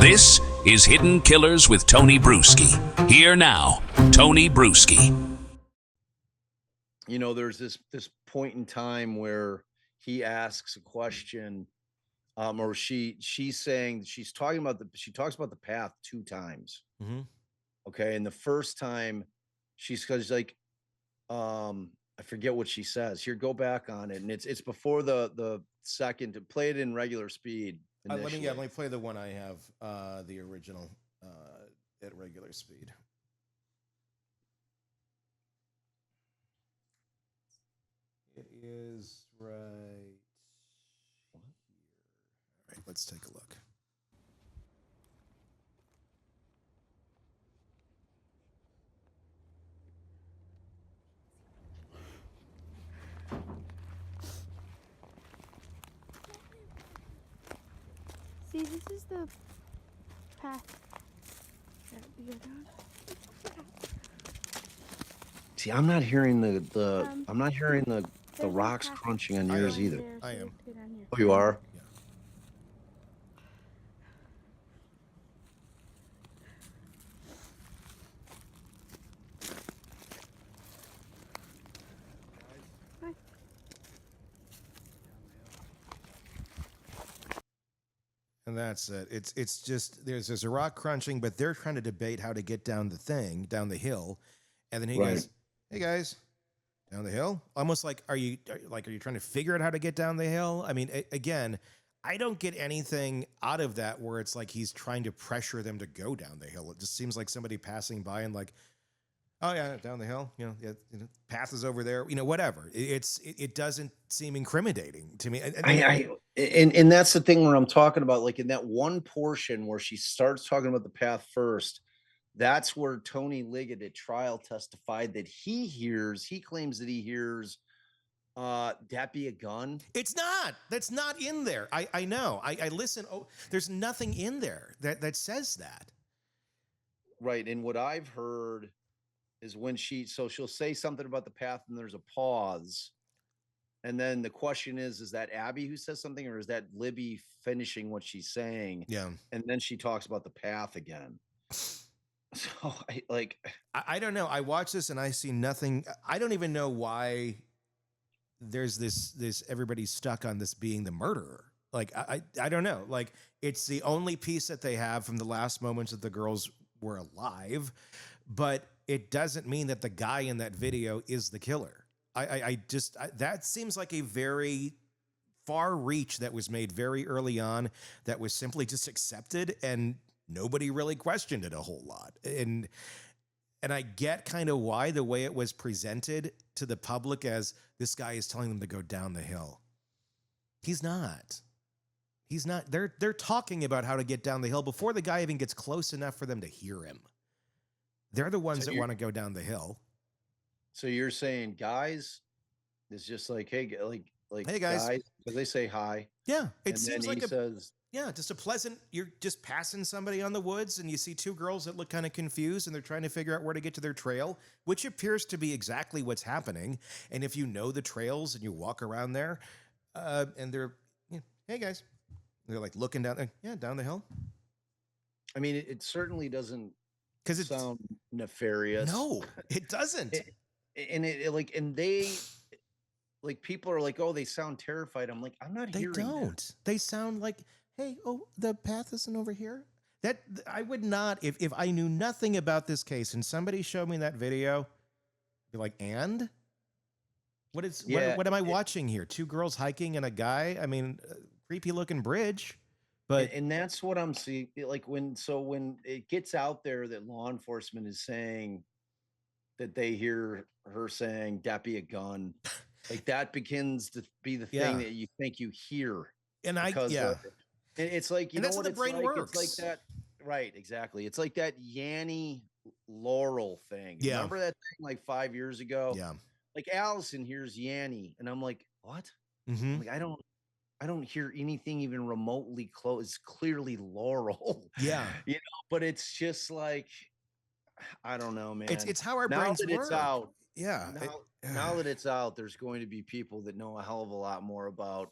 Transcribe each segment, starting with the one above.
This is Hidden Killers with Tony Brueski. Here now, Tony Brueski. You know, there's this point in time where he asks a question, or she's saying she talks about the path 2 times. Mm-hmm. Okay, and the first time she's like, I forget what she says. Here, go back on it, and it's before the second. Play it in regular speed. Let me play the one I have, the original at regular speed. It is right here. All right, let's take a look. See, this is the path that we go down. See, I'm not hearing the rocks crunching on yours either. I am. Oh, you are? Yeah. And that's it. It's just there's a rock crunching, but they're trying to debate how to get down the hill, and then he goes, "Hey guys, down the hill." Almost like, are you trying to figure out how to get down the hill? I mean, again, I don't get anything out of that where it's like he's trying to pressure them to go down the hill. It just seems like somebody passing by and like, oh yeah, down the hill, path is over there, whatever. It doesn't seem incriminating to me. And that's the thing where I'm talking about, like in that one portion where she starts talking about the path first, that's where Tony Liggett at trial testified that he claims that he hears that be a gun. It's not. That's not in there. I know. I listen. Oh, there's nothing in there that says that. Right. And what I've heard is when she'll say something about the path and there's a pause. And then the question is that Abby who says something, or is that Libby finishing what she's saying? Yeah. And then she talks about the path again. So I don't know. I watch this and I see nothing. I don't even know why there's this everybody's stuck on this being the murderer. Like, I don't know. Like, it's the only piece that they have from the last moments that the girls were alive, but it doesn't mean that the guy in that video is the killer. That seems like a very far reach that was made very early on that was simply just accepted and nobody really questioned it a whole lot. And I get kind of why the way it was presented to the public as this guy is telling them to go down the hill. He's not. They're talking about how to get down the hill before the guy even gets close enough for them to hear him. They're the ones that want to go down the hill. So you're saying guys is just like, hey guys, because they say hi. Yeah. It seems like says, just a pleasant, you're just passing somebody on the woods and you see 2 girls that look kind of confused and they're trying to figure out where to get to their trail, which appears to be exactly what's happening. And if you know the trails and you walk around there, and they're, hey guys, they're like looking down, down the hill. I mean, it certainly doesn't sound nefarious. No, it doesn't. People are like, oh, they sound terrified. I'm like, I'm not hearing that. They don't. They sound like, hey, oh, the path isn't over here. That I would not, if I knew nothing about this case and somebody showed me that video, I'd be like, and? What am I watching here? 2 girls hiking and a guy? I mean, creepy looking bridge. But and that's what I'm seeing. Like when it gets out there that law enforcement is saying that they hear her saying that be a gun, like that begins to be the thing that you think you hear. And it's like, and that's how the brain works. It's like that, right? Exactly. It's like that Yanny Laurel thing. Yeah. Remember that thing like 5 years ago? Yeah. Like Allison hears Yanny, and I'm like, what? Mm-hmm. Like I don't hear anything even remotely close. It's clearly Laurel. Yeah. But it's just like, I don't know, man. It's how our brains work. It's out. Yeah. Now that it's out, there's going to be people that know a hell of a lot more about,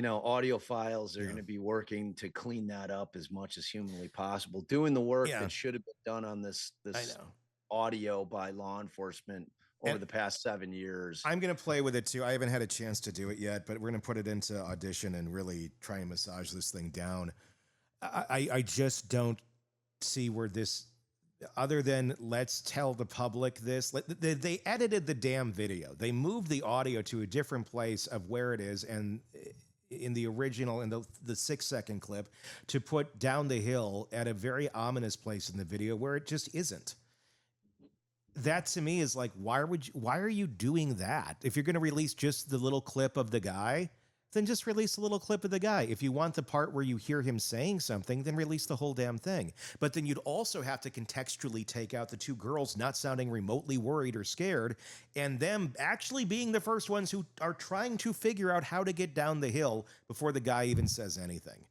Audiophiles are Yeah. going to be working to clean that up as much as humanly possible, doing the work Yeah. that should have been done on this I know. audio by law enforcement over And the past 7 years. I'm going to play with it too. I haven't had a chance to do it yet, but we're going to put it into Audition and really try and massage this thing down. I just don't see where this, other than let's tell the public this. They edited the damn video. They moved the audio to a different place of where it is, and in the original, in the 6-second clip, to put down the hill at a very ominous place in the video where it just isn't. That to me is like, why are you doing that? If you're going to release just the little clip of the guy, then just release a little clip of the guy. If you want the part where you hear him saying something, then release the whole damn thing. But then you'd also have to contextually take out the two girls not sounding remotely worried or scared, and them actually being the first ones who are trying to figure out how to get down the hill before the guy even says anything.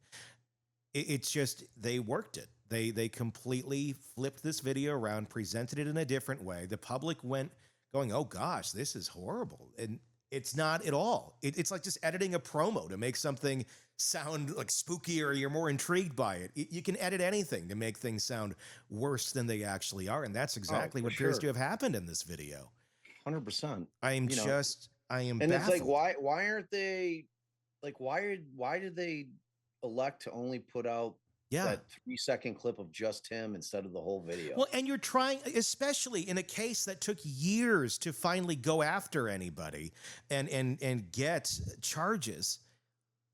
It's just, they worked it. They completely flipped this video around, presented it in a different way. The public went going, oh gosh, this is horrible. And it's not at all. It's like just editing a promo to make something sound like spookier or you're more intrigued by it. You can edit anything to make things sound worse than they actually are. And that's exactly what appears to have happened in this video. 100%. I am and baffled. It's like, why aren't they, like, why did they elect to only put out that 3-second clip of just him instead of the whole video? Well, and you're trying, especially in a case that took years to finally go after anybody and get charges.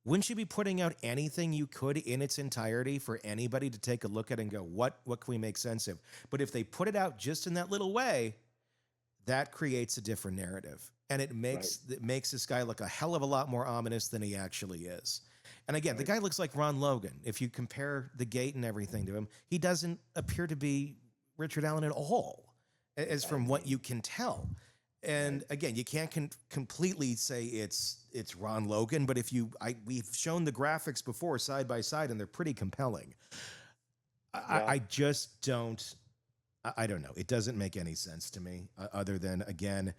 Wouldn't you be putting out anything you could in its entirety for anybody to take a look at and go, what can we make sense of? But if they put it out just in that little way, that creates a different narrative. And it makes this guy look a hell of a lot more ominous than he actually is. And again, the guy looks like Ron Logan. If you compare the gait and everything to him, he doesn't appear to be Richard Allen at all, as from what you can tell. And again, you can't completely say it's Ron Logan, but we've shown the graphics before side by side, and they're pretty compelling. I just don't. I don't know. It doesn't make any sense to me, other than, again,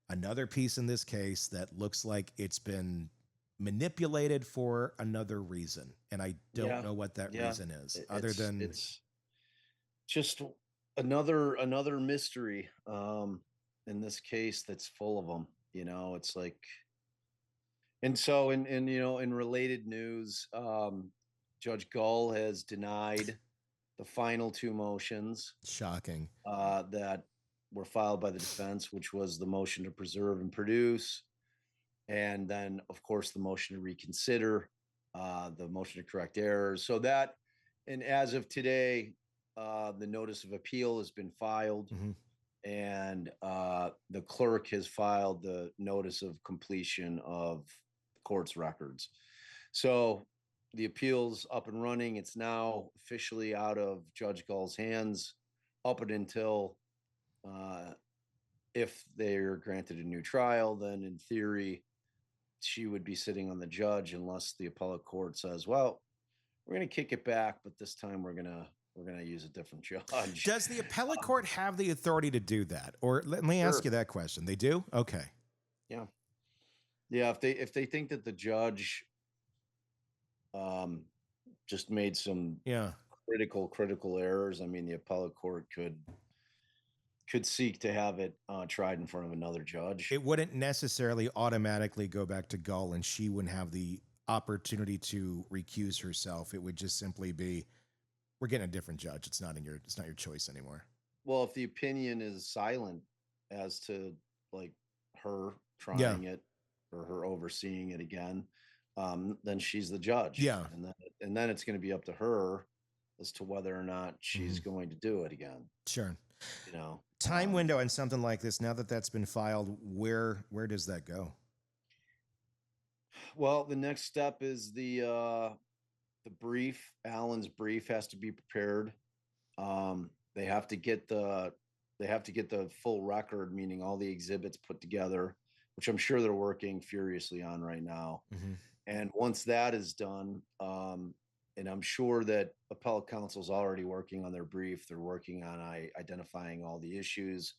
another piece in this case that looks like it's been manipulated for another reason, and I don't know what that reason is, other than it's just another mystery in this case that's full of them. It's like, and so in related news, Judge Gull has denied the final 2 motions shocking that were filed by the defense, which was the motion to preserve and produce, and then, of course, the motion to reconsider, the motion to correct errors. So that, and as of today, the notice of appeal has been filed, and the clerk has filed the notice of completion of the court's records. So the appeal's up and running. It's now officially out of Judge Gull's hands up until if they're granted a new trial, then in theory, she would be sitting on the judge, unless the appellate court says, well, we're going to kick it back, but this time we're going to use a different judge. Does the appellate court have the authority to do that? Or let me ask you that question. They do? Okay. Yeah. If they think that the judge just made some critical errors, I mean, the appellate court could seek to have it tried in front of another judge. It wouldn't necessarily automatically go back to Gull, and she wouldn't have the opportunity to recuse herself. It would just simply be, we're getting a different judge. It's not your choice anymore. Well, if the opinion is silent as to like her trying it or her overseeing it again, then she's the judge. Yeah. And then it's going to be up to her as to whether or not she's going to do it again. Sure. Time window on something like this, now that that's been filed, where does that go? Well, the next step is the brief. Allen's brief has to be prepared. They have to get the full record, meaning all the exhibits put together, which I'm sure they're working furiously on right now. And once that is done, and I'm sure that appellate counsel is already working on their brief. They're working on identifying all the issues.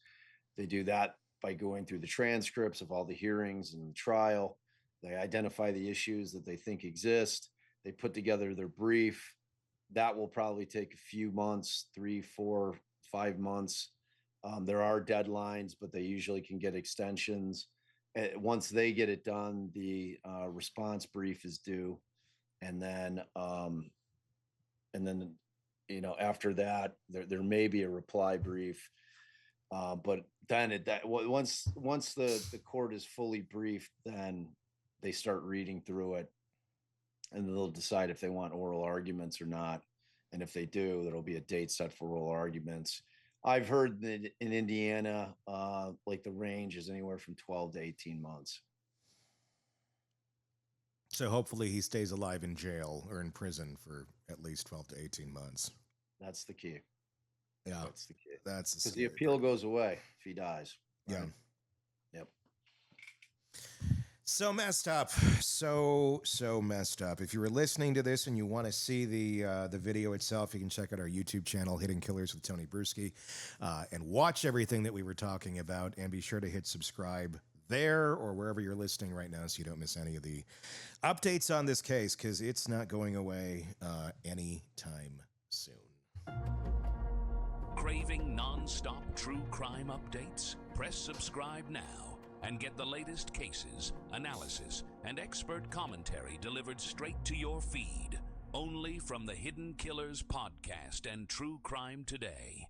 They do that by going through the transcripts of all the hearings and the trial. They identify the issues that they think exist. They put together their brief. That will probably take a few months, 3, 4, 5 months. There are deadlines, but they usually can get extensions. Once they get it done, the response brief is due, and then after that, there may be a reply brief. But then once the court is fully briefed, then they start reading through it, and they'll decide if they want oral arguments or not. And if they do, there'll be a date set for oral arguments. I've heard that in Indiana, like the range is anywhere from 12 to 18 months. So hopefully he stays alive in jail or in prison for at least 12 to 18 months. That's the key. Yeah. That's the key. That's because the appeal goes away if he dies. Right? Yeah. Yep. So messed up. So messed up. If you were listening to this and you want to see the video itself, you can check out our YouTube channel, Hidden Killers with Tony Brueski, and watch everything that we were talking about. And be sure to hit subscribe there or wherever you're listening right now so you don't miss any of the updates on this case, because it's not going away anytime soon. Craving non-stop true crime updates? Press subscribe now and get the latest cases, analysis, and expert commentary delivered straight to your feed, only from the Hidden Killers podcast and True Crime Today.